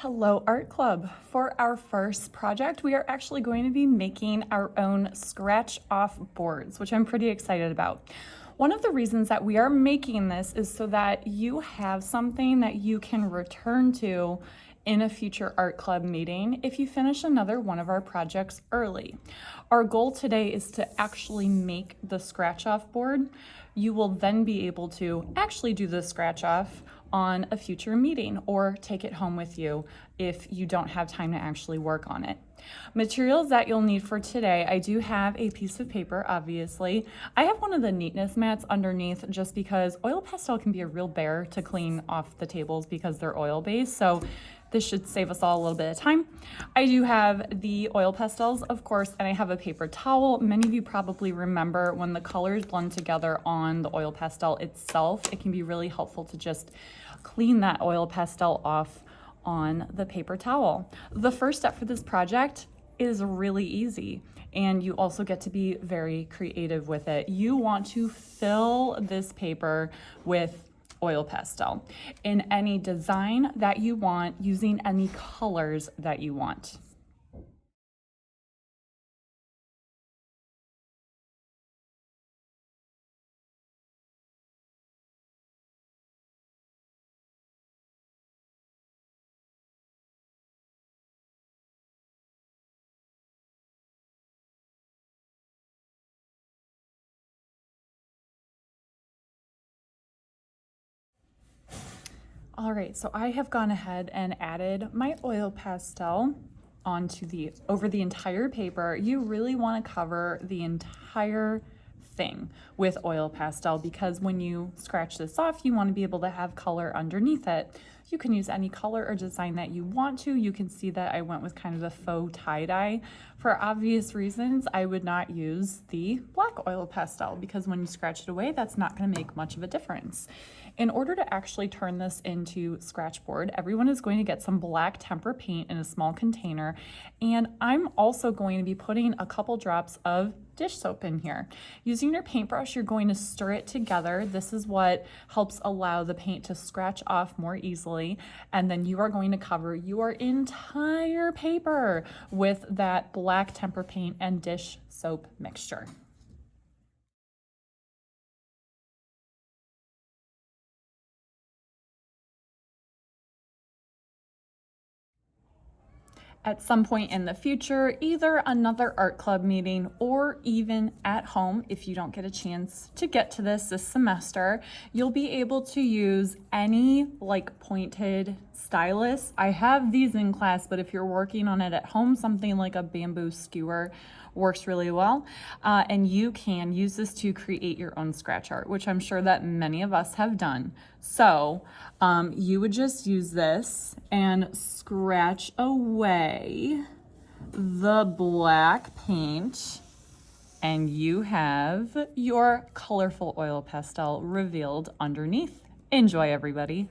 Hello Art Club. For our first project, we are actually going to be making our own scratch off boards, which I'm pretty excited about. One of the reasons that we are making this is so that you have something that you can return to in a future art club meeting if you finish another one of our projects early. Our goal today is to actually make the scratch off board. You will then be able to actually do the scratch off on a future meeting or take it home with you if you don't have time to actually work on it. Materials that you'll need for today, I do have a piece of paper, obviously. I have one of the neatness mats underneath just because oil pastel can be a real bear to clean off the tables because they're oil based. So this should save us all a little bit of time. I do have the oil pastels, of course, and I have a paper towel. Many of you probably remember when the colors blend together on the oil pastel itself, it can be really helpful to just clean that oil pastel off on the paper towel. The first step for this project is really easy, and you also get to be very creative with it. You want to fill this paper with oil pastel in any design that you want, using any colors that you want. All right, so I have gone ahead and added my oil pastel over the entire paper. You really want to cover the entire thing with oil pastel because when you scratch this off, you want to be able to have color underneath it. You can use any color or design that you want to. You can see that I went with kind of the faux tie-dye. For obvious reasons, I would not use the black oil pastel because when you scratch it away, that's not going to make much of a difference. In order to actually turn this into scratch board, everyone is going to get some black tempera paint in a small container, and I'm also going to be putting a couple drops of dish soap in here. Using your paintbrush, you're going to stir it together. This is what helps allow the paint to scratch off more easily, and then you are going to cover your entire paper with that black tempera paint and dish soap mixture. At some point in the future, either another art club meeting or even at home, if you don't get a chance to get to this semester, you'll be able to use any pointed stylus. I have these in class, but if you're working on it at home, something like a bamboo skewer works really well. And you can use this to create your own scratch art, which I'm sure that many of us have done. So you would just use this and scratch away the black paint, and you have your colorful oil pastel revealed underneath. Enjoy, everybody.